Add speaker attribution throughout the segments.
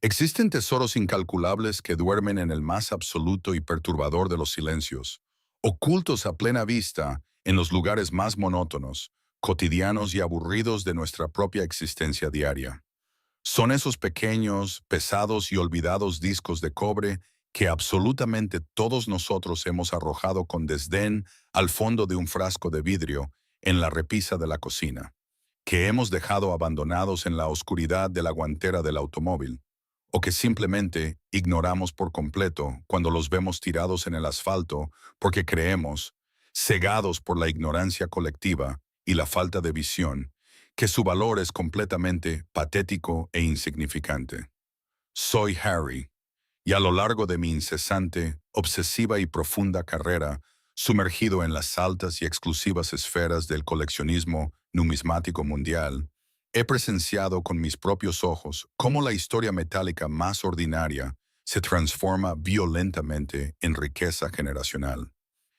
Speaker 1: Existen tesoros incalculables que duermen en el más absoluto y perturbador de los silencios, ocultos a plena vista en los lugares más monótonos, cotidianos y aburridos de nuestra propia existencia diaria. Son esos pequeños, pesados y olvidados discos de cobre que absolutamente todos nosotros hemos arrojado con desdén al fondo de un frasco de vidrio en la repisa de la cocina, que hemos dejado abandonados en la oscuridad de la guantera del automóvil, o que simplemente ignoramos por completo cuando los vemos tirados en el asfalto porque creemos, cegados por la ignorancia colectiva y la falta de visión, que su valor es completamente patético e insignificante. Soy Harry, y a lo largo de mi incesante, obsesiva y profunda carrera, sumergido en las altas y exclusivas esferas del coleccionismo numismático mundial, he presenciado con mis propios ojos cómo la historia metálica más ordinaria se transforma violentamente en riqueza generacional.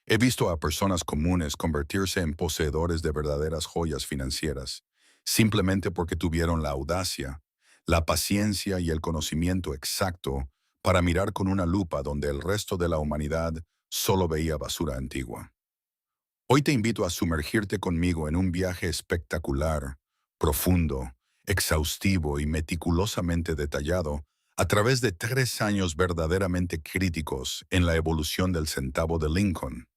Speaker 1: He visto a personas comunes convertirse en poseedores de verdaderas joyas financieras, simplemente porque tuvieron la audacia, la paciencia y el conocimiento exacto para mirar con una lupa donde el resto de la humanidad solo veía basura antigua. Hoy te invito a sumergirte conmigo en un viaje espectacular, profundo, exhaustivo y meticulosamente detallado a través de 3 años verdaderamente críticos en la evolución del centavo de Lincoln.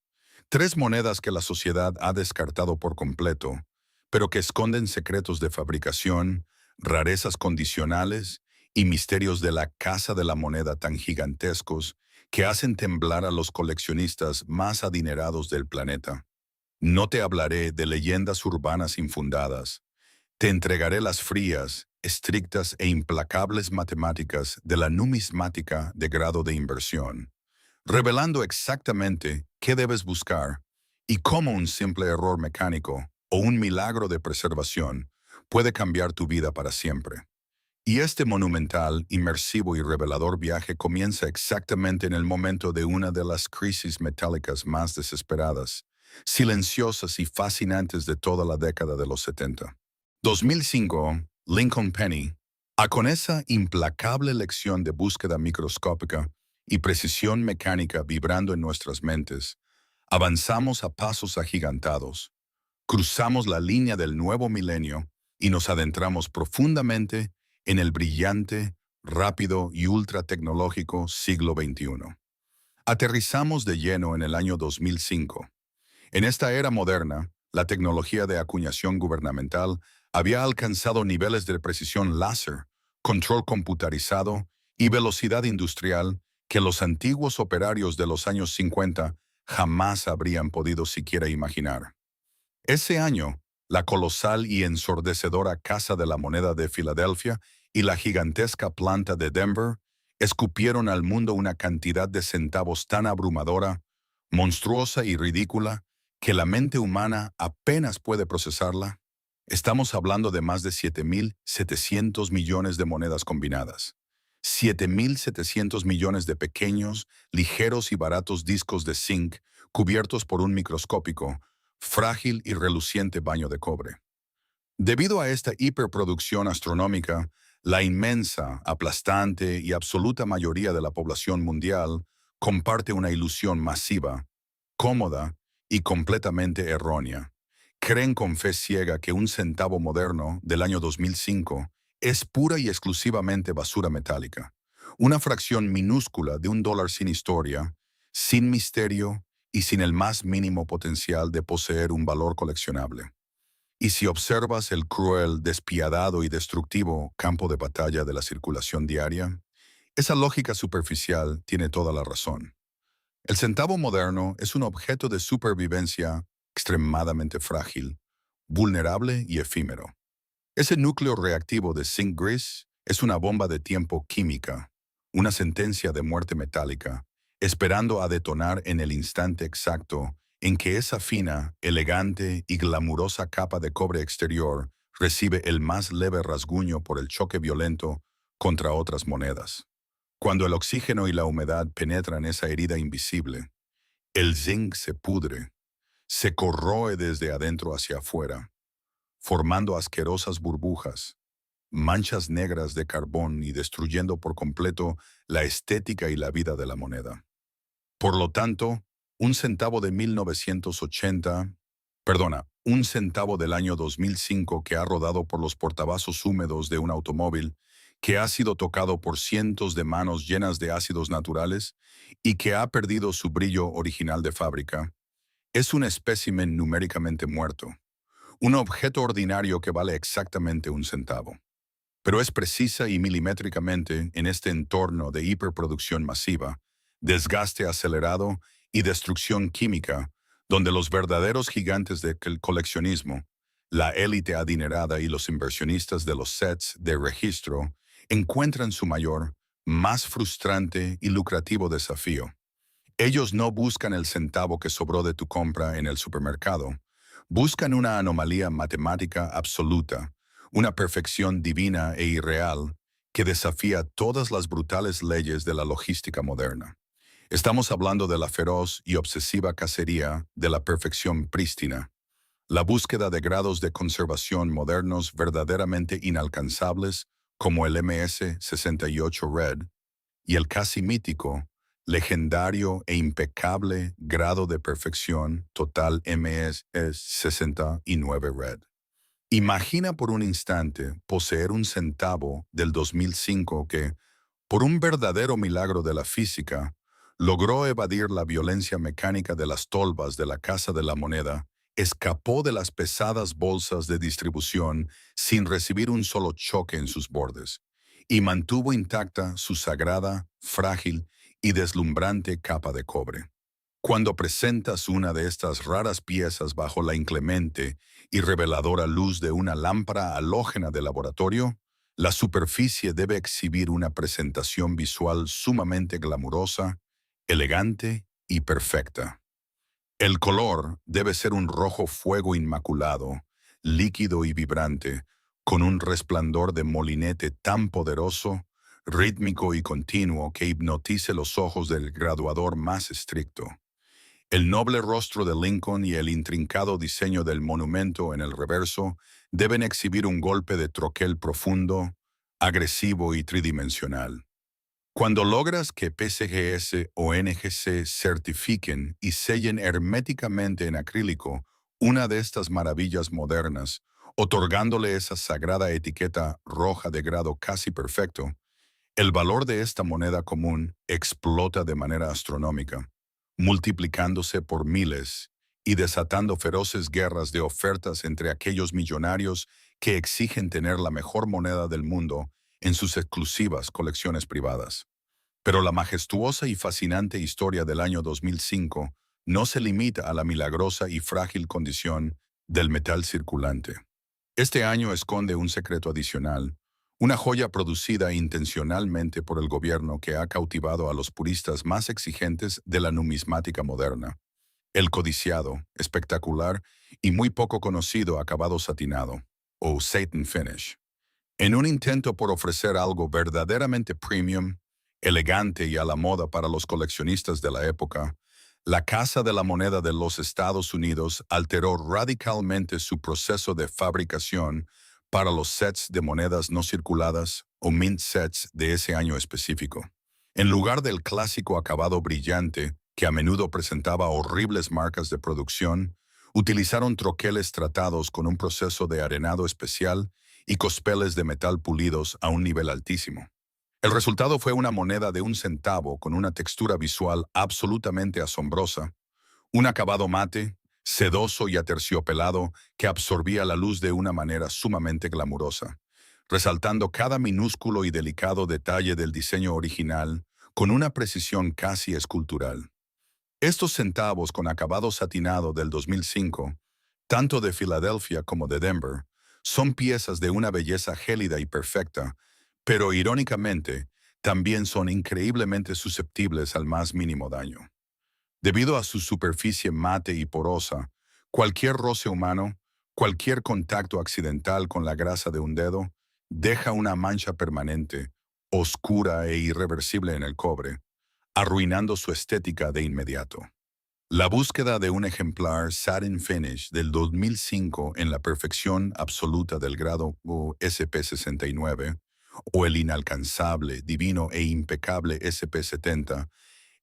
Speaker 1: Tres monedas que la sociedad ha descartado por completo, pero que esconden secretos de fabricación, rarezas condicionales y misterios de la casa de la moneda tan gigantescos que hacen temblar a los coleccionistas más adinerados del planeta. No te hablaré de leyendas urbanas infundadas, te entregaré las frías, estrictas e implacables matemáticas de la numismática de grado de inversión, revelando exactamente qué debes buscar y cómo un simple error mecánico o un milagro de preservación puede cambiar tu vida para siempre. Y este monumental, inmersivo y revelador viaje comienza exactamente en el momento de una de las crisis metálicas más desesperadas, silenciosas y fascinantes de toda la década de los 70. 2005, Lincoln Penny, con esa implacable lección de búsqueda microscópica y precisión mecánica vibrando en nuestras mentes, avanzamos a pasos agigantados, cruzamos la línea del nuevo milenio y nos adentramos profundamente en el brillante, rápido y ultra tecnológico siglo XXI. Aterrizamos de lleno en el año 2005. En esta era moderna, la tecnología de acuñación gubernamental había alcanzado niveles de precisión láser, control computarizado y velocidad industrial que los antiguos operarios de los años 50 jamás habrían podido siquiera imaginar. Ese año, la colosal y ensordecedora Casa de la Moneda de Filadelfia y la gigantesca planta de Denver escupieron al mundo una cantidad de centavos tan abrumadora, monstruosa y ridícula que la mente humana apenas puede procesarla. Estamos hablando de más de 7.700 millones de monedas combinadas. 7.700 millones de pequeños, ligeros y baratos discos de zinc cubiertos por un microscópico, frágil y reluciente baño de cobre. Debido a esta hiperproducción astronómica, la inmensa, aplastante y absoluta mayoría de la población mundial comparte una ilusión masiva, cómoda y completamente errónea. Creen con fe ciega que un centavo moderno del año 2005 es pura y exclusivamente basura metálica, una fracción minúscula de un dólar sin historia, sin misterio y sin el más mínimo potencial de poseer un valor coleccionable. Y si observas el cruel, despiadado y destructivo campo de batalla de la circulación diaria, esa lógica superficial tiene toda la razón. El centavo moderno es un objeto de supervivencia extremadamente frágil, vulnerable y efímero. Ese núcleo reactivo de zinc gris es una bomba de tiempo química, una sentencia de muerte metálica, esperando a detonar en el instante exacto en que esa fina, elegante y glamurosa capa de cobre exterior recibe el más leve rasguño por el choque violento contra otras monedas. Cuando el oxígeno y la humedad penetran esa herida invisible, el zinc se pudre, se corroe desde adentro hacia afuera, formando asquerosas burbujas, manchas negras de carbón y destruyendo por completo la estética y la vida de la moneda. Por lo tanto, un centavo de 1980, perdona, un centavo del año 2005 que ha rodado por los portavasos húmedos de un automóvil, que ha sido tocado por cientos de manos llenas de ácidos naturales y que ha perdido su brillo original de fábrica, es un espécimen numéricamente muerto, un objeto ordinario que vale exactamente un centavo. Pero es precisa y milimétricamente en este entorno de hiperproducción masiva, desgaste acelerado y destrucción química, donde los verdaderos gigantes del coleccionismo, la élite adinerada y los inversionistas de los sets de registro, encuentran su mayor, más frustrante y lucrativo desafío. Ellos no buscan el centavo que sobró de tu compra en el supermercado, buscan una anomalía matemática absoluta, una perfección divina e irreal que desafía todas las brutales leyes de la logística moderna. Estamos hablando de la feroz y obsesiva cacería de la perfección prístina, la búsqueda de grados de conservación modernos verdaderamente inalcanzables como el MS-68 Red y el casi mítico, legendario e impecable grado de perfección total MS-69 Red. Imagina por un instante poseer un centavo del 2005 que, por un verdadero milagro de la física, logró evadir la violencia mecánica de las tolvas de la Casa de la Moneda, escapó de las pesadas bolsas de distribución sin recibir un solo choque en sus bordes, y mantuvo intacta su sagrada, frágil y deslumbrante capa de cobre. Cuando presentas una de estas raras piezas bajo la inclemente y reveladora luz de una lámpara halógena de laboratorio, la superficie debe exhibir una presentación visual sumamente glamurosa, elegante y perfecta. El color debe ser un rojo fuego inmaculado, líquido y vibrante, con un resplandor de molinete tan poderoso, rítmico y continuo que hipnotice los ojos del graduador más estricto. El noble rostro de Lincoln y el intrincado diseño del monumento en el reverso deben exhibir un golpe de troquel profundo, agresivo y tridimensional. Cuando logras que PCGS o NGC certifiquen y sellen herméticamente en acrílico una de estas maravillas modernas, otorgándole esa sagrada etiqueta roja de grado casi perfecto, el valor de esta moneda común explota de manera astronómica, multiplicándose por miles y desatando feroces guerras de ofertas entre aquellos millonarios que exigen tener la mejor moneda del mundo en sus exclusivas colecciones privadas. Pero la majestuosa y fascinante historia del año 2005 no se limita a la milagrosa y frágil condición del metal circulante. Este año esconde un secreto adicional, una joya producida intencionalmente por el gobierno que ha cautivado a los puristas más exigentes de la numismática moderna. El codiciado, espectacular y muy poco conocido acabado satinado, o satin finish. En un intento por ofrecer algo verdaderamente premium, elegante y a la moda para los coleccionistas de la época, la Casa de la Moneda de los Estados Unidos alteró radicalmente su proceso de fabricación para los sets de monedas no circuladas o mint sets de ese año específico. En lugar del clásico acabado brillante, que a menudo presentaba horribles marcas de producción, utilizaron troqueles tratados con un proceso de arenado especial y cospeles de metal pulidos a un nivel altísimo. El resultado fue una moneda de un centavo con una textura visual absolutamente asombrosa, un acabado mate, sedoso y aterciopelado que absorbía la luz de una manera sumamente glamurosa, resaltando cada minúsculo y delicado detalle del diseño original con una precisión casi escultural. Estos centavos con acabado satinado del 2005, tanto de Filadelfia como de Denver, son piezas de una belleza gélida y perfecta, pero irónicamente, también son increíblemente susceptibles al más mínimo daño. Debido a su superficie mate y porosa, cualquier roce humano, cualquier contacto accidental con la grasa de un dedo, deja una mancha permanente, oscura e irreversible en el cobre, arruinando su estética de inmediato. La búsqueda de un ejemplar Satin Finish del 2005 en la perfección absoluta del grado SP69 o el inalcanzable, divino e impecable SP70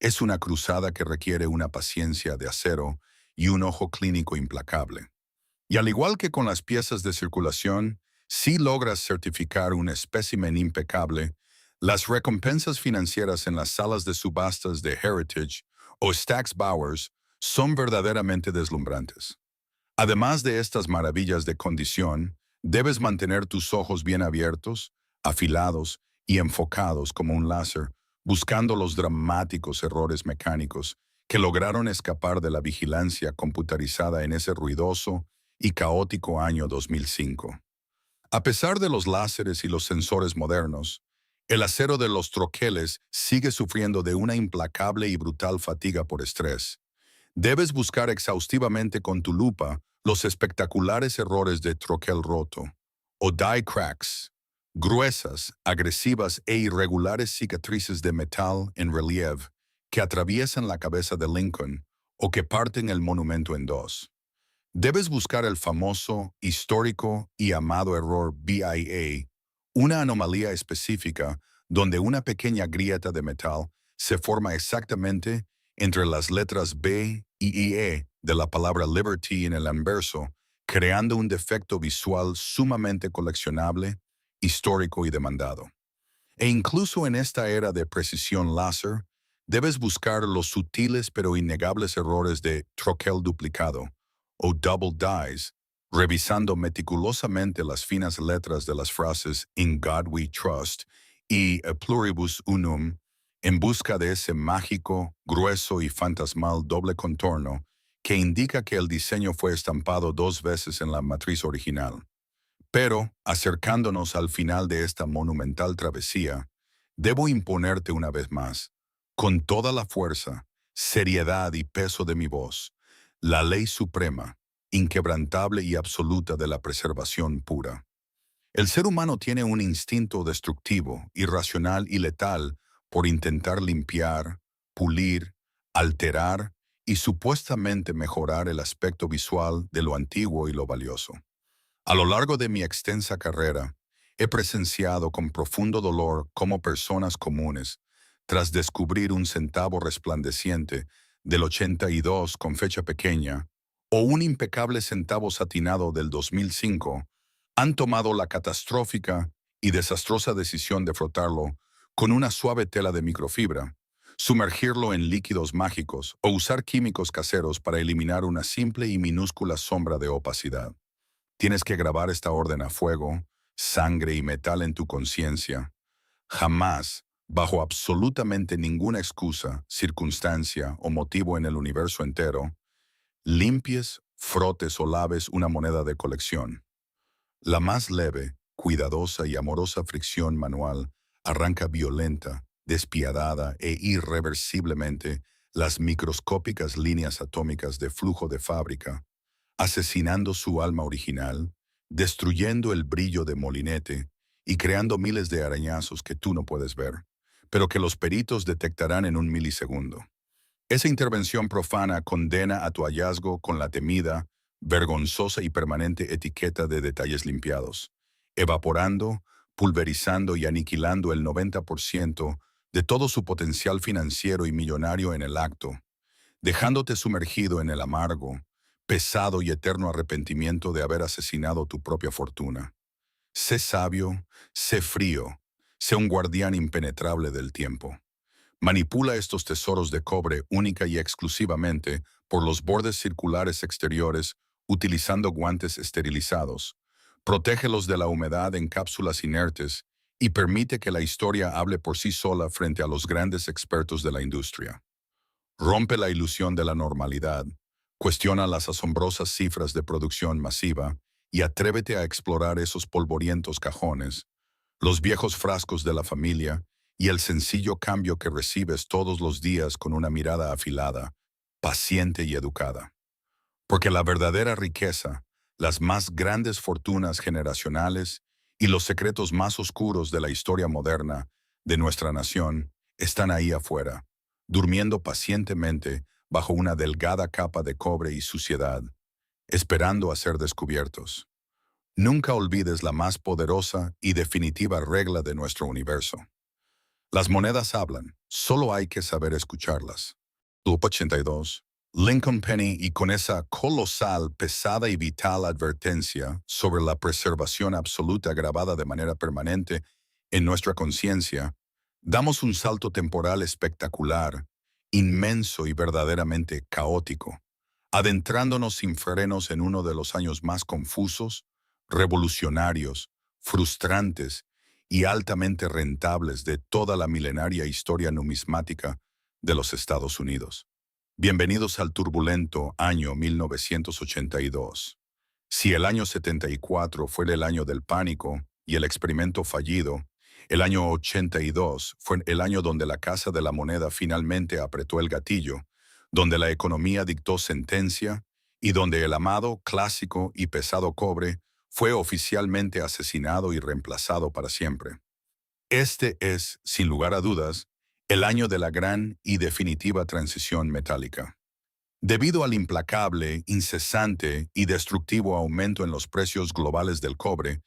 Speaker 1: es una cruzada que requiere una paciencia de acero y un ojo clínico implacable. Y al igual que con las piezas de circulación, si logras certificar un espécimen impecable, las recompensas financieras en las salas de subastas de Heritage o Stack's Bowers son verdaderamente deslumbrantes. Además de estas maravillas de condición, debes mantener tus ojos bien abiertos, afilados y enfocados como un láser, buscando los dramáticos errores mecánicos que lograron escapar de la vigilancia computarizada en ese ruidoso y caótico año 2005. A pesar de los láseres y los sensores modernos, el acero de los troqueles sigue sufriendo de una implacable y brutal fatiga por estrés. Debes buscar exhaustivamente con tu lupa los espectaculares errores de troquel roto, o die cracks, gruesas, agresivas e irregulares cicatrices de metal en relieve que atraviesan la cabeza de Lincoln o que parten el monumento en dos. Debes buscar el famoso, histórico y amado error BIA, una anomalía específica donde una pequeña grieta de metal se forma exactamente entre las letras B y E de la palabra Liberty en el anverso, creando un defecto visual sumamente coleccionable, histórico y demandado. E incluso en esta era de precisión láser, debes buscar los sutiles pero innegables errores de troquel duplicado o double dies, revisando meticulosamente las finas letras de las frases In God We Trust y A Pluribus Unum en busca de ese mágico, grueso y fantasmal doble contorno que indica que el diseño fue estampado dos veces en la matriz original. Pero, acercándonos al final de esta monumental travesía, debo imponerte una vez más, con toda la fuerza, seriedad y peso de mi voz, la ley suprema, inquebrantable y absoluta de la preservación pura. El ser humano tiene un instinto destructivo, irracional y letal por intentar limpiar, pulir, alterar y supuestamente mejorar el aspecto visual de lo antiguo y lo valioso. A lo largo de mi extensa carrera, he presenciado con profundo dolor cómo personas comunes, tras descubrir un centavo resplandeciente del 82 con fecha pequeña, o un impecable centavo satinado del 2005, han tomado la catastrófica y desastrosa decisión de frotarlo con una suave tela de microfibra, sumergirlo en líquidos mágicos o usar químicos caseros para eliminar una simple y minúscula sombra de opacidad. Tienes que grabar esta orden a fuego, sangre y metal en tu conciencia. Jamás, bajo absolutamente ninguna excusa, circunstancia o motivo en el universo entero, limpies, frotes o laves una moneda de colección. La más leve, cuidadosa y amorosa fricción manual arranca violenta, despiadada e irreversiblemente las microscópicas líneas atómicas de flujo de fábrica, asesinando su alma original, destruyendo el brillo de molinete y creando miles de arañazos que tú no puedes ver, pero que los peritos detectarán en un milisegundo. Esa intervención profana condena a tu hallazgo con la temida, vergonzosa y permanente etiqueta de detalles limpiados, evaporando, pulverizando y aniquilando el 90% de todo su potencial financiero y millonario en el acto, dejándote sumergido en el amargo, pesado y eterno arrepentimiento de haber asesinado tu propia fortuna. Sé sabio, sé frío, sé un guardián impenetrable del tiempo. Manipula estos tesoros de cobre única y exclusivamente por los bordes circulares exteriores utilizando guantes esterilizados. Protégelos de la humedad en cápsulas inertes y permite que la historia hable por sí sola frente a los grandes expertos de la industria. Rompe la ilusión de la normalidad, cuestiona las asombrosas cifras de producción masiva y atrévete a explorar esos polvorientos cajones, los viejos frascos de la familia y el sencillo cambio que recibes todos los días con una mirada afilada, paciente y educada. Porque la verdadera riqueza, las más grandes fortunas generacionales y los secretos más oscuros de la historia moderna de nuestra nación están ahí afuera, durmiendo pacientemente bajo una delgada capa de cobre y suciedad, esperando a ser descubiertos. Nunca olvides la más poderosa y definitiva regla de nuestro universo. Las monedas hablan, solo hay que saber escucharlas. Club 82. Lincoln Penny, y con esa colosal, pesada y vital advertencia sobre la preservación absoluta grabada de manera permanente en nuestra conciencia, damos un salto temporal espectacular, inmenso y verdaderamente caótico, adentrándonos sin frenos en uno de los años más confusos, revolucionarios, frustrantes y altamente rentables de toda la milenaria historia numismática de los Estados Unidos. Bienvenidos al turbulento año 1982. Si el año 74 fue el año del pánico y el experimento fallido, el año 82 fue el año donde la Casa de la Moneda finalmente apretó el gatillo, donde la economía dictó sentencia y donde el amado, clásico y pesado cobre fue oficialmente asesinado y reemplazado para siempre. Este es, sin lugar a dudas, el año de la gran y definitiva transición metálica. Debido al implacable, incesante y destructivo aumento en los precios globales del cobre,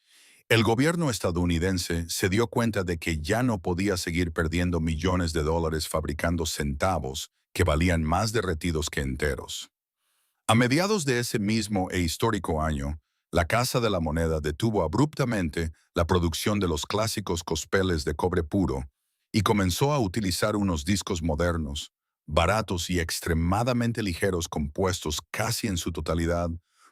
Speaker 1: el gobierno estadounidense se dio cuenta de que ya no podía seguir perdiendo millones de dólares fabricando centavos que valían más derretidos que enteros. A mediados de ese mismo e histórico año, la Casa de la Moneda detuvo abruptamente la producción de los clásicos cospeles de cobre puro y comenzó a utilizar unos discos modernos, baratos y extremadamente ligeros compuestos casi en su totalidad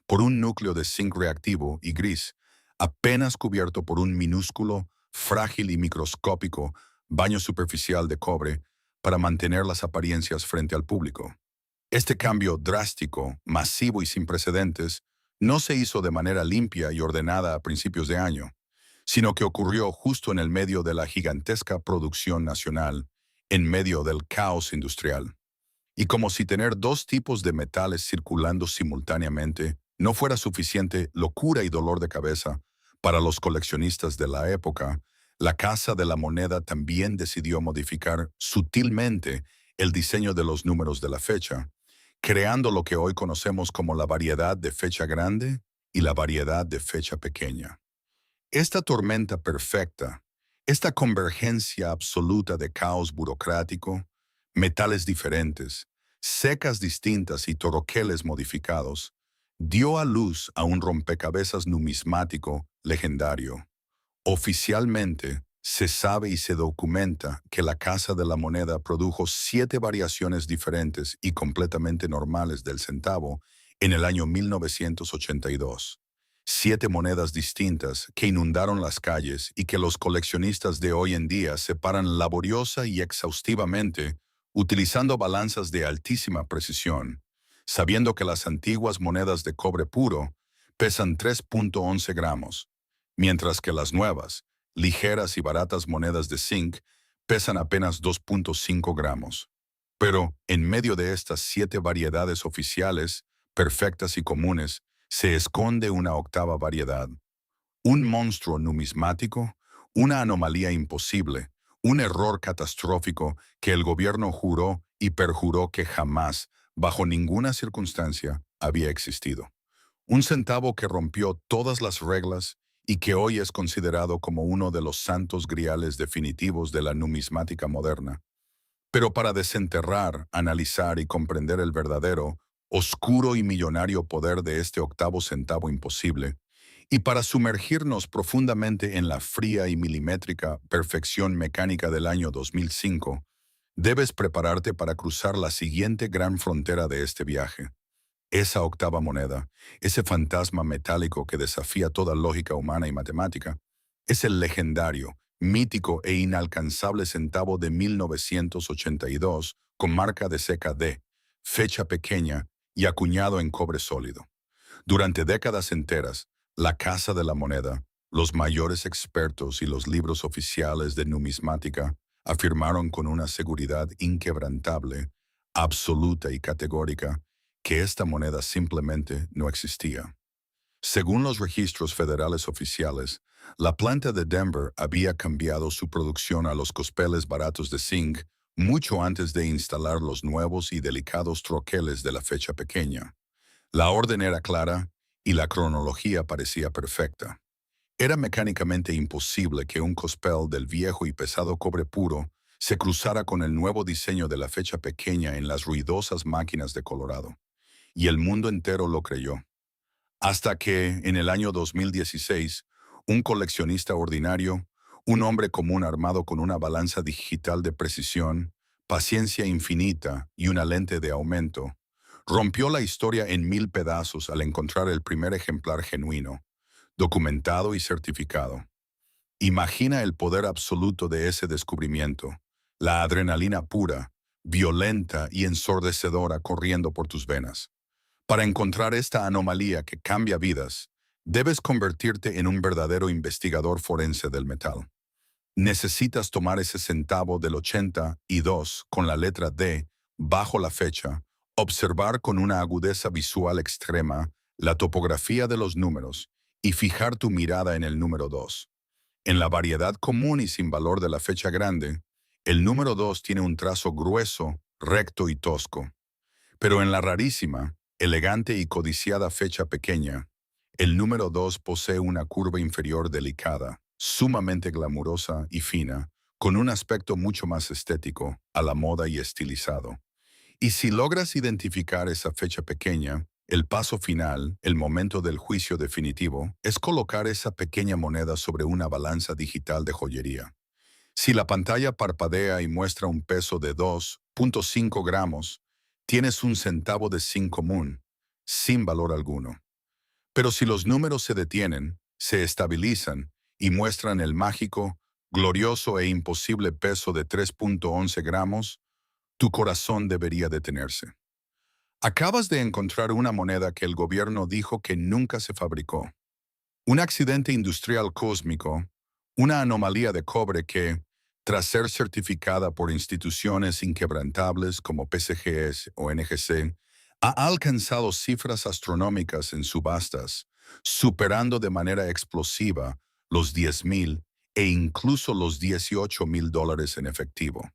Speaker 1: por un núcleo de zinc reactivo y gris, apenas cubierto por un minúsculo, frágil y microscópico baño superficial de cobre para mantener las apariencias frente al público. Este cambio drástico, masivo y sin precedentes no se hizo de manera limpia y ordenada a principios de año, sino que ocurrió justo en el medio de la gigantesca producción nacional, en medio del caos industrial. Y como si tener dos tipos de metales circulando simultáneamente no fuera suficiente locura y dolor de cabeza para los coleccionistas de la época, la Casa de la Moneda también decidió modificar sutilmente el diseño de los números de la fecha, creando lo que hoy conocemos como la variedad de fecha grande y la variedad de fecha pequeña. Esta tormenta perfecta, esta convergencia absoluta de caos burocrático, metales diferentes, secas distintas y toroqueles modificados, dio a luz a un rompecabezas numismático legendario. Oficialmente, se sabe y se documenta que la Casa de la Moneda produjo 7 variaciones diferentes y completamente normales del centavo en el año 1982. 7 monedas distintas que inundaron las calles y que los coleccionistas de hoy en día separan laboriosa y exhaustivamente utilizando balanzas de altísima precisión, sabiendo que las antiguas monedas de cobre puro pesan 3.11 gramos, mientras que las nuevas, ligeras y baratas monedas de zinc pesan apenas 2.5 gramos. Pero en medio de estas 7 variedades oficiales, perfectas y comunes, se esconde una octava variedad. Un monstruo numismático, una anomalía imposible, un error catastrófico que el gobierno juró y perjuró que jamás, bajo ninguna circunstancia, había existido. Un centavo que rompió todas las reglas y que hoy es considerado como uno de los santos griales definitivos de la numismática moderna. Pero para desenterrar, analizar y comprender el verdadero, oscuro y millonario poder de este octavo centavo imposible, y para sumergirnos profundamente en la fría y milimétrica perfección mecánica del año 2005, debes prepararte para cruzar la siguiente gran frontera de este viaje. Esa octava moneda, ese fantasma metálico que desafía toda lógica humana y matemática, es el legendario, mítico e inalcanzable centavo de 1982 con marca de seca D, fecha pequeña y acuñado en cobre sólido. Durante décadas enteras, la Casa de la Moneda, los mayores expertos y los libros oficiales de numismática afirmaron con una seguridad inquebrantable, absoluta y categórica, que esta moneda simplemente no existía. Según los registros federales oficiales, la planta de Denver había cambiado su producción a los cospeles baratos de zinc mucho antes de instalar los nuevos y delicados troqueles de la fecha pequeña. La orden era clara y la cronología parecía perfecta. Era mecánicamente imposible que un cospel del viejo y pesado cobre puro se cruzara con el nuevo diseño de la fecha pequeña en las ruidosas máquinas de Colorado. Y el mundo entero lo creyó. Hasta que, en el año 2016, un coleccionista ordinario, un hombre común armado con una balanza digital de precisión, paciencia infinita y una lente de aumento, rompió la historia en 1000 pedazos al encontrar el primer ejemplar genuino, documentado y certificado. Imagina el poder absoluto de ese descubrimiento, la adrenalina pura, violenta y ensordecedora corriendo por tus venas. Para encontrar esta anomalía que cambia vidas, debes convertirte en un verdadero investigador forense del metal. Necesitas tomar ese centavo del 82 con la letra D bajo la fecha, observar con una agudeza visual extrema la topografía de los números y fijar tu mirada en el número 2. En la variedad común y sin valor de la fecha grande, el número 2 tiene un trazo grueso, recto y tosco. Pero en la rarísima, elegante y codiciada fecha pequeña, el número 2 posee una curva inferior delicada, sumamente glamurosa y fina, con un aspecto mucho más estético, a la moda y estilizado. Y si logras identificar esa fecha pequeña, el paso final, el momento del juicio definitivo, es colocar esa pequeña moneda sobre una balanza digital de joyería. Si la pantalla parpadea y muestra un peso de 2,5 gramos, tienes un centavo de zinc común, sin valor alguno. Pero si los números se detienen, se estabilizan y muestran el mágico, glorioso e imposible peso de 3,11 gramos, tu corazón debería detenerse. Acabas de encontrar una moneda que el gobierno dijo que nunca se fabricó. Un accidente industrial cósmico, una anomalía de cobre que, tras ser certificada por instituciones inquebrantables como PCGS o NGC, ha alcanzado cifras astronómicas en subastas, superando de manera explosiva los 10,000 e incluso los $18,000 en efectivo.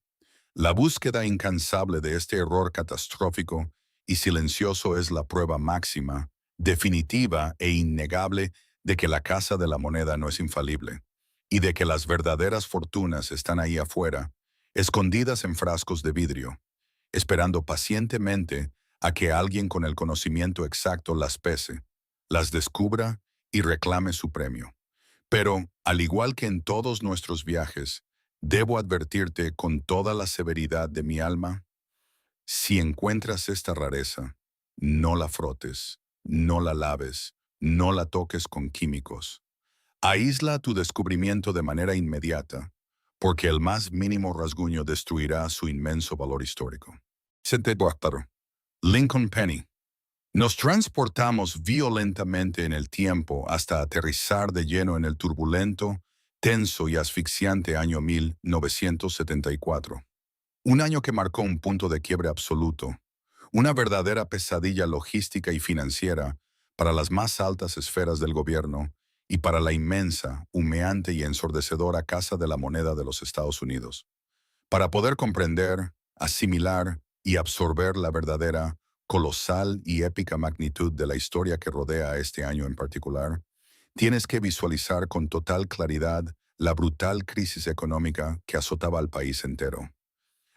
Speaker 1: La búsqueda incansable de este error catastrófico y silencioso es la prueba máxima, definitiva e innegable de que la casa de la moneda no es infalible y de que las verdaderas fortunas están ahí afuera, escondidas en frascos de vidrio, esperando pacientemente a que alguien con el conocimiento exacto las pese, las descubra y reclame su premio. Pero, al igual que en todos nuestros viajes, debo advertirte con toda la severidad de mi alma, si encuentras esta rareza, no la frotes, no la laves, no la toques con químicos. Aísla tu descubrimiento de manera inmediata, porque el más mínimo rasguño destruirá su inmenso valor histórico. Sete Guattaro. Lincoln Penny. Nos transportamos violentamente en el tiempo hasta aterrizar de lleno en el turbulento, tenso y asfixiante año 1974. Un año que marcó un punto de quiebre absoluto, una verdadera pesadilla logística y financiera para las más altas esferas del gobierno y para la inmensa, humeante y ensordecedora Casa de la Moneda de los Estados Unidos. Para poder comprender, asimilar y absorber la verdadera, colosal y épica magnitud de la historia que rodea a este año en particular, tienes que visualizar con total claridad la brutal crisis económica que azotaba al país entero.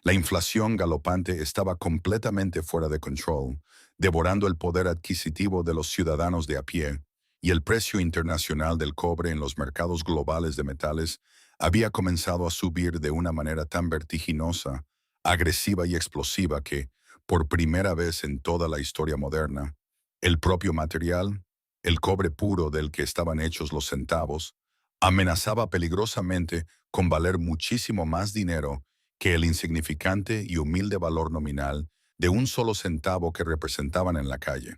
Speaker 1: La inflación galopante estaba completamente fuera de control, devorando el poder adquisitivo de los ciudadanos de a pie, y el precio internacional del cobre en los mercados globales de metales había comenzado a subir de una manera tan vertiginosa, agresiva y explosiva que, por primera vez en toda la historia moderna, el propio material, el cobre puro del que estaban hechos los centavos, amenazaba peligrosamente con valer muchísimo más dinero que el insignificante y humilde valor nominal de un solo centavo que representaban en la calle.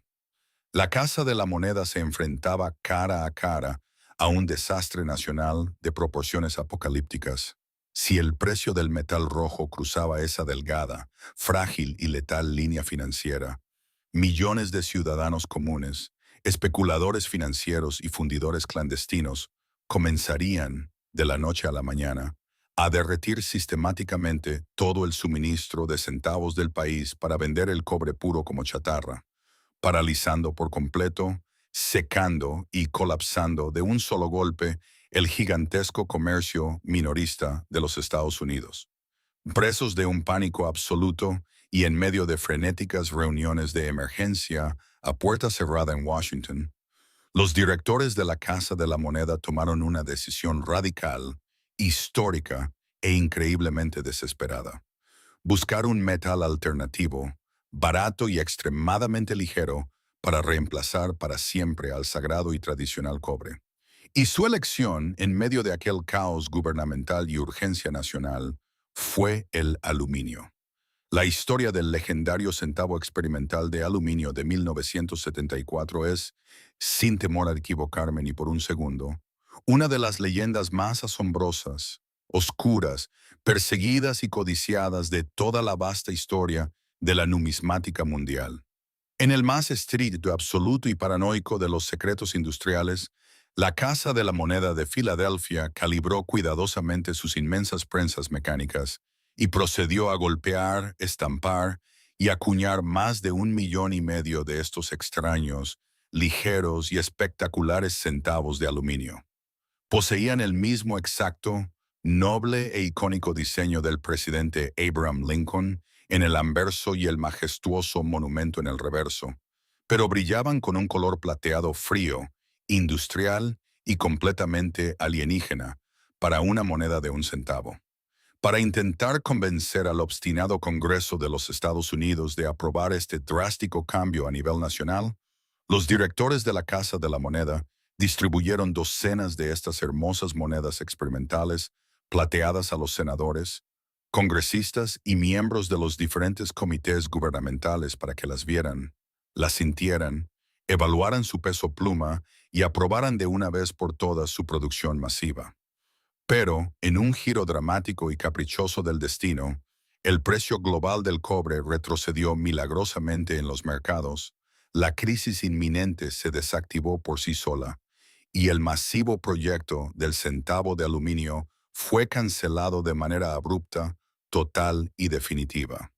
Speaker 1: La Casa de la Moneda se enfrentaba cara a cara a un desastre nacional de proporciones apocalípticas. Si el precio del metal rojo cruzaba esa delgada, frágil y letal línea financiera, millones de ciudadanos comunes, especuladores financieros y fundidores clandestinos comenzarían, de la noche a la mañana, a derretir sistemáticamente todo el suministro de centavos del país para vender el cobre puro como chatarra, paralizando por completo, secando y colapsando de un solo golpe el gigantesco comercio minorista de los Estados Unidos. Presos de un pánico absoluto y en medio de frenéticas reuniones de emergencia a puerta cerrada en Washington, los directores de la Casa de la Moneda tomaron una decisión radical, histórica e increíblemente desesperada. Buscar un metal alternativo, barato y extremadamente ligero, para reemplazar para siempre al sagrado y tradicional cobre. Y su elección, en medio de aquel caos gubernamental y urgencia nacional, fue el aluminio. La historia del legendario centavo experimental de aluminio de 1974 es, sin temor a equivocarme ni por un segundo, una de las leyendas más asombrosas, oscuras, perseguidas y codiciadas de toda la vasta historia de la numismática mundial. En el más estricto, absoluto y paranoico de los secretos industriales, la Casa de la Moneda de Filadelfia calibró cuidadosamente sus inmensas prensas mecánicas y procedió a golpear, estampar y acuñar más de 1,5 millones de estos extraños, ligeros y espectaculares centavos de aluminio. Poseían el mismo exacto, noble e icónico diseño del presidente Abraham Lincoln en el anverso y el majestuoso monumento en el reverso, pero brillaban con un color plateado frío, industrial y completamente alienígena para una moneda de un centavo. Para intentar convencer al obstinado Congreso de los Estados Unidos de aprobar este drástico cambio a nivel nacional, los directores de la Casa de la Moneda distribuyeron docenas de estas hermosas monedas experimentales plateadas a los senadores, congresistas y miembros de los diferentes comités gubernamentales para que las vieran, las sintieran, evaluaran su peso pluma y aprobaran de una vez por todas su producción masiva. Pero, en un giro dramático y caprichoso del destino, el precio global del cobre retrocedió milagrosamente en los mercados, la crisis inminente se desactivó por sí sola, y el masivo proyecto del centavo de aluminio fue cancelado de manera abrupta, total y definitiva.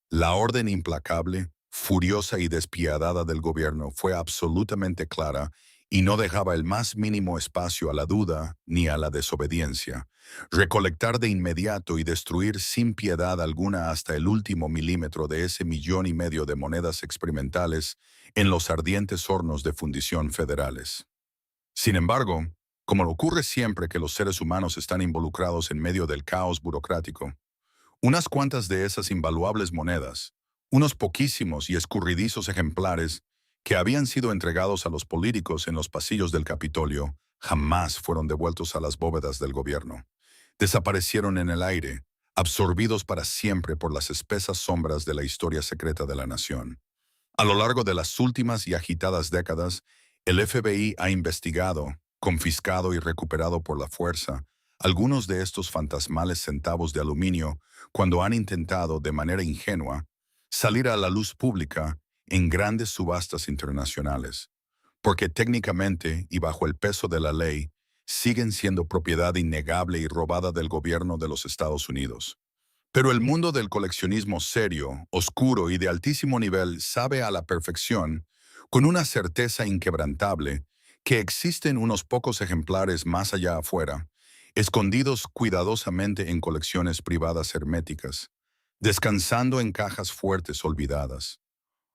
Speaker 1: La orden implacable, furiosa y despiadada del gobierno fue absolutamente clara y no dejaba el más mínimo espacio a la duda ni a la desobediencia. Recolectar de inmediato y destruir sin piedad alguna hasta el último milímetro de ese 1,5 millones de monedas experimentales en los ardientes hornos de fundición federales. Sin embargo, como ocurre siempre que los seres humanos están involucrados en medio del caos burocrático, unas cuantas de esas invaluables monedas, unos poquísimos y escurridizos ejemplares que habían sido entregados a los políticos en los pasillos del Capitolio, jamás fueron devueltos a las bóvedas del gobierno. Desaparecieron en el aire, absorbidos para siempre por las espesas sombras de la historia secreta de la nación. A lo largo de las últimas y agitadas décadas, el FBI ha investigado, confiscado y recuperado por la fuerza algunos de estos fantasmales centavos de aluminio cuando han intentado, de manera ingenua, salir a la luz pública en grandes subastas internacionales, porque técnicamente y bajo el peso de la ley, siguen siendo propiedad innegable y robada del gobierno de los Estados Unidos. Pero el mundo del coleccionismo serio, oscuro y de altísimo nivel sabe a la perfección, con una certeza inquebrantable, que existen unos pocos ejemplares más allá afuera, escondidos cuidadosamente en colecciones privadas herméticas, descansando en cajas fuertes olvidadas,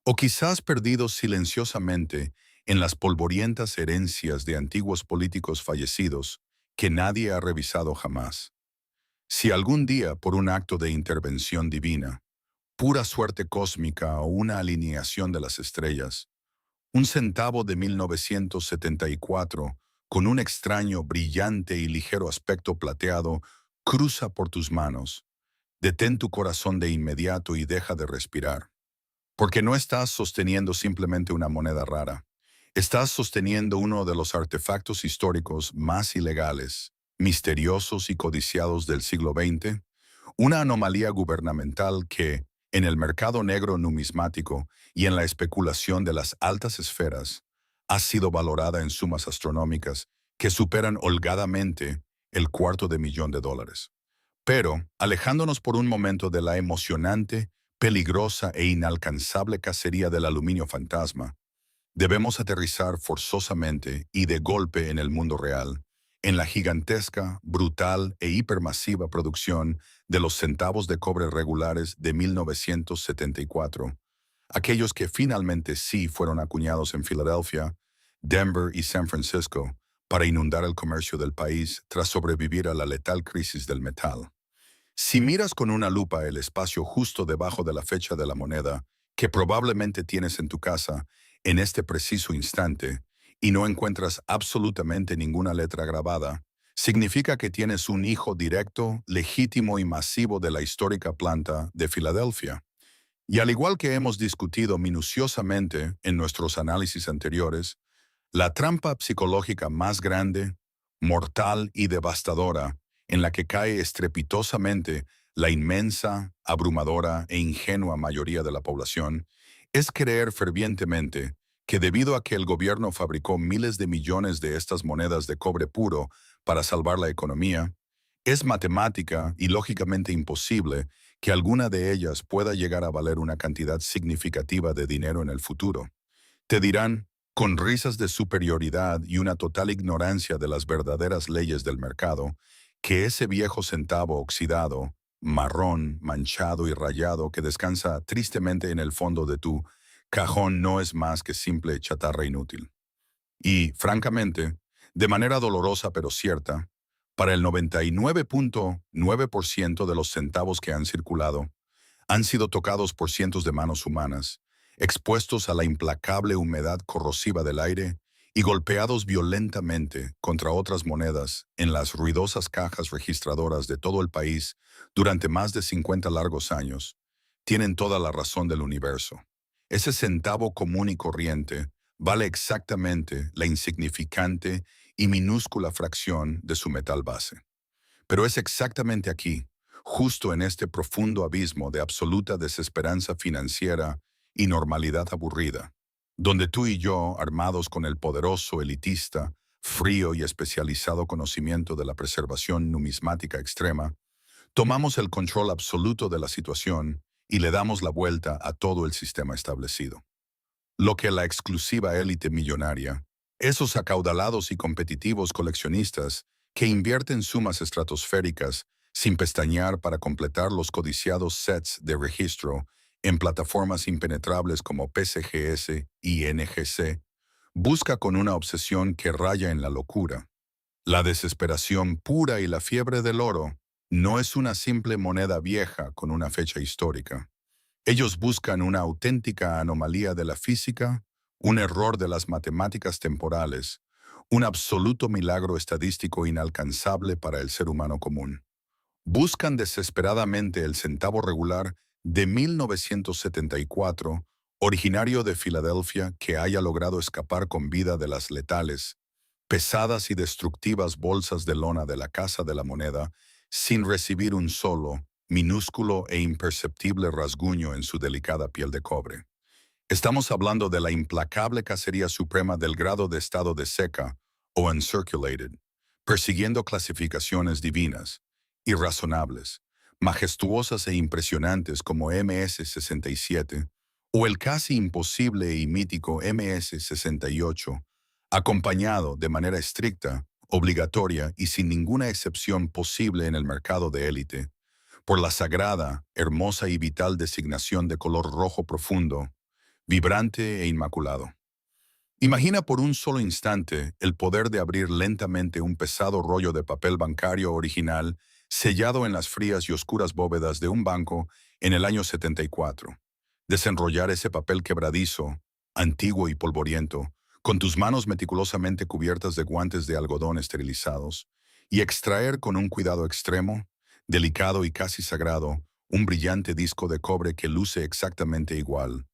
Speaker 1: o quizás perdidos silenciosamente en las polvorientas herencias de antiguos políticos fallecidos que nadie ha revisado jamás. Si algún día, por un acto de intervención divina, pura suerte cósmica o una alineación de las estrellas, un centavo de 1974, con un extraño, brillante y ligero aspecto plateado, cruza por tus manos, detén tu corazón de inmediato y deja de respirar. Porque no estás sosteniendo simplemente una moneda rara. Estás sosteniendo uno de los artefactos históricos más ilegales, misteriosos y codiciados del siglo XX, una anomalía gubernamental que, en el mercado negro numismático y en la especulación de las altas esferas, ha sido valorada en sumas astronómicas que superan holgadamente el $250,000. Pero, alejándonos por un momento de la emocionante, peligrosa e inalcanzable cacería del aluminio fantasma, debemos aterrizar forzosamente y de golpe en el mundo real, en la gigantesca, brutal e hipermasiva producción de los centavos de cobre regulares de 1974, aquellos que finalmente sí fueron acuñados en Filadelfia, Denver y San Francisco para inundar el comercio del país tras sobrevivir a la letal crisis del metal. Si miras con una lupa el espacio justo debajo de la fecha de la moneda, que probablemente tienes en tu casa en este preciso instante, y no encuentras absolutamente ninguna letra grabada, significa que tienes un hijo directo, legítimo y masivo de la histórica planta de Filadelfia. Y al igual que hemos discutido minuciosamente en nuestros análisis anteriores, la trampa psicológica más grande, mortal y devastadora en la que cae estrepitosamente la inmensa, abrumadora e ingenua mayoría de la población es creer fervientemente que debido a que el gobierno fabricó miles de millones de estas monedas de cobre puro para salvar la economía, es matemática y lógicamente imposible que alguna de ellas pueda llegar a valer una cantidad significativa de dinero en el futuro. Te dirán, con risas de superioridad y una total ignorancia de las verdaderas leyes del mercado, que ese viejo centavo oxidado, marrón, manchado y rayado que descansa tristemente en el fondo de tu cajón no es más que simple chatarra inútil. Y, francamente, de manera dolorosa pero cierta, para el 99.9% de los centavos que han circulado, han sido tocados por cientos de manos humanas, expuestos a la implacable humedad corrosiva del aire y golpeados violentamente contra otras monedas en las ruidosas cajas registradoras de todo el país durante más de 50 largos años, tienen toda la razón del universo. Ese centavo común y corriente vale exactamente la insignificante y minúscula fracción de su metal base. Pero es exactamente aquí, justo en este profundo abismo de absoluta desesperanza financiera y normalidad aburrida, donde tú y yo, armados con el poderoso, elitista, frío y especializado conocimiento de la preservación numismática extrema, tomamos el control absoluto de la situación y le damos la vuelta a todo el sistema establecido. Lo que la exclusiva élite millonaria, esos acaudalados y competitivos coleccionistas que invierten sumas estratosféricas sin pestañear para completar los codiciados sets de registro en plataformas impenetrables como PCGS y NGC, busca con una obsesión que raya en la locura. La desesperación pura y la fiebre del oro no es una simple moneda vieja con una fecha histórica. Ellos buscan una auténtica anomalía de la física, un error de las matemáticas temporales, un absoluto milagro estadístico inalcanzable para el ser humano común. Buscan desesperadamente el centavo regular de 1974, originario de Filadelfia, que haya logrado escapar con vida de las letales, pesadas y destructivas bolsas de lona de la Casa de la Moneda, sin recibir un solo, minúsculo e imperceptible rasguño en su delicada piel de cobre. Estamos hablando de la implacable cacería suprema del grado de estado de seca o uncirculated, persiguiendo clasificaciones divinas, irrazonables, majestuosas e impresionantes como MS-67 o el casi imposible y mítico MS-68, acompañado de manera estricta, obligatoria y sin ninguna excepción posible en el mercado de élite, por la sagrada, hermosa y vital designación de color rojo profundo, vibrante e inmaculado. Imagina por un solo instante el poder de abrir lentamente un pesado rollo de papel bancario original sellado en las frías y oscuras bóvedas de un banco en el año 74. Desenrollar ese papel quebradizo, antiguo y polvoriento, con tus manos meticulosamente cubiertas de guantes de algodón esterilizados, y extraer con un cuidado extremo, delicado y casi sagrado, un brillante disco de cobre que luce exactamente igual,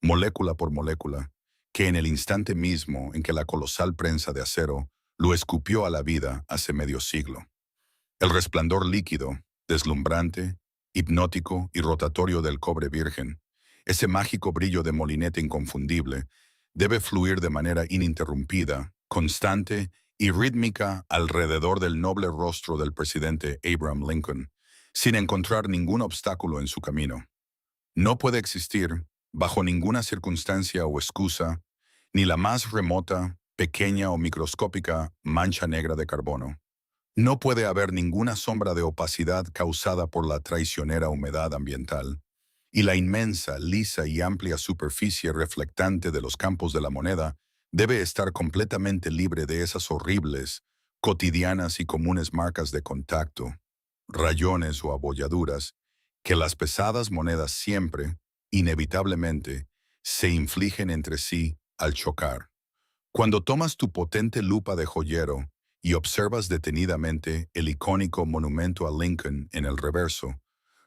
Speaker 1: molécula por molécula, que en el instante mismo en que la colosal prensa de acero lo escupió a la vida hace medio siglo. El resplandor líquido, deslumbrante, hipnótico y rotatorio del cobre virgen, ese mágico brillo de molinete inconfundible, debe fluir de manera ininterrumpida, constante y rítmica alrededor del noble rostro del presidente Abraham Lincoln, sin encontrar ningún obstáculo en su camino. No puede existir, bajo ninguna circunstancia o excusa, ni la más remota, pequeña o microscópica mancha negra de carbono. No puede haber ninguna sombra de opacidad causada por la traicionera humedad ambiental, y la inmensa, lisa y amplia superficie reflectante de los campos de la moneda debe estar completamente libre de esas horribles, cotidianas y comunes marcas de contacto, rayones o abolladuras, que las pesadas monedas siempre, inevitablemente, se infligen entre sí al chocar. Cuando tomas tu potente lupa de joyero y observas detenidamente el icónico monumento a Lincoln en el reverso,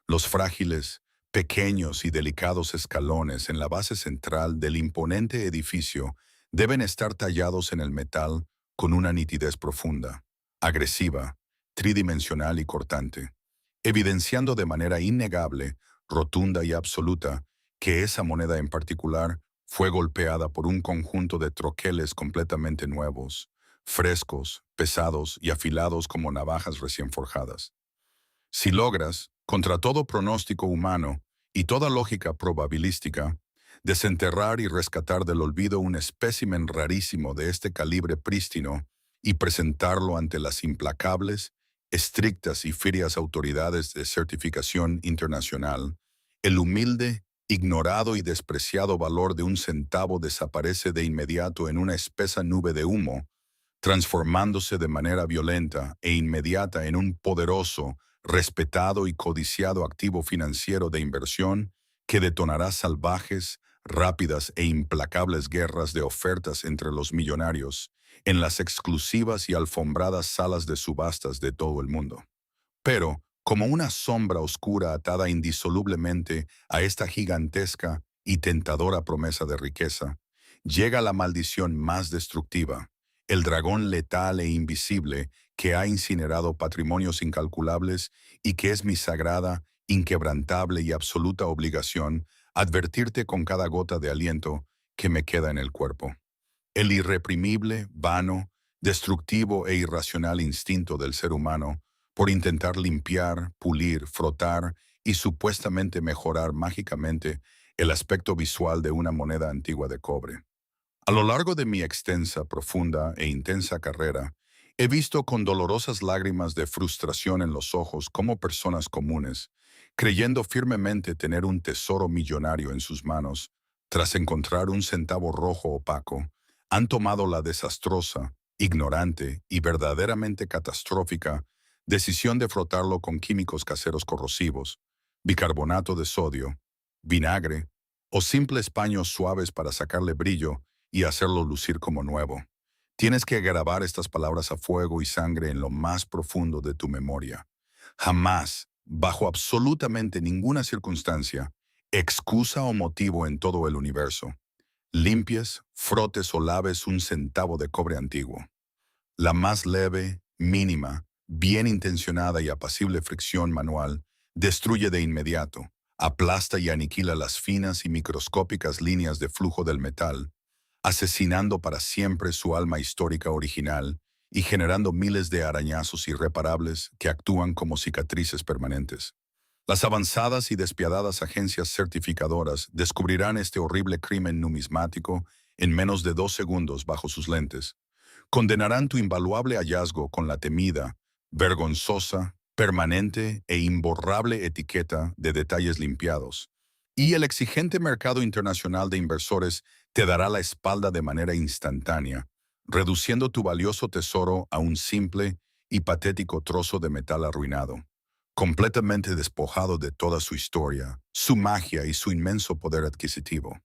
Speaker 1: los frágiles, pequeños y delicados escalones en la base central del imponente edificio deben estar tallados en el metal con una nitidez profunda, agresiva, tridimensional y cortante, evidenciando de manera innegable, rotunda y absoluta que esa moneda en particular fue golpeada por un conjunto de troqueles completamente nuevos, frescos, pesados y afilados como navajas recién forjadas. Si logras, contra todo pronóstico humano y toda lógica probabilística, desenterrar y rescatar del olvido un espécimen rarísimo de este calibre prístino y presentarlo ante las implacables, estrictas y frías autoridades de certificación internacional, el humilde, ignorado y despreciado valor de un centavo desaparece de inmediato en una espesa nube de humo, transformándose de manera violenta e inmediata en un poderoso, respetado y codiciado activo financiero de inversión que detonará salvajes, rápidas e implacables guerras de ofertas entre los millonarios en las exclusivas y alfombradas salas de subastas de todo el mundo. Pero, como una sombra oscura atada indisolublemente a esta gigantesca y tentadora promesa de riqueza, llega la maldición más destructiva, el dragón letal e invisible que ha incinerado patrimonios incalculables y que es mi sagrada, inquebrantable y absoluta obligación advertirte con cada gota de aliento que me queda en el cuerpo. El irreprimible, vano, destructivo e irracional instinto del ser humano por intentar limpiar, pulir, frotar y supuestamente mejorar mágicamente el aspecto visual de una moneda antigua de cobre. A lo largo de mi extensa, profunda e intensa carrera, he visto con dolorosas lágrimas de frustración en los ojos cómo personas comunes, creyendo firmemente tener un tesoro millonario en sus manos, tras encontrar un centavo rojo opaco, han tomado la desastrosa, ignorante y verdaderamente catastrófica decisión de frotarlo con químicos caseros corrosivos, bicarbonato de sodio, vinagre o simples paños suaves para sacarle brillo y hacerlo lucir como nuevo. Tienes que grabar estas palabras a fuego y sangre en lo más profundo de tu memoria. Jamás, bajo absolutamente ninguna circunstancia, excusa o motivo en todo el universo, limpies, frotes o laves un centavo de cobre antiguo. La más leve, mínima, bien intencionada y apacible fricción manual destruye de inmediato, aplasta y aniquila las finas y microscópicas líneas de flujo del metal, asesinando para siempre su alma histórica original y generando miles de arañazos irreparables que actúan como cicatrices permanentes. Las avanzadas y despiadadas agencias certificadoras descubrirán este horrible crimen numismático en menos de 2 segundos bajo sus lentes. Condenarán tu invaluable hallazgo con la temida, vergonzosa, permanente e imborrable etiqueta de detalles limpiados. Y el exigente mercado internacional de inversores te dará la espalda de manera instantánea, reduciendo tu valioso tesoro a un simple y patético trozo de metal arruinado, completamente despojado de toda su historia, su magia y su inmenso poder adquisitivo.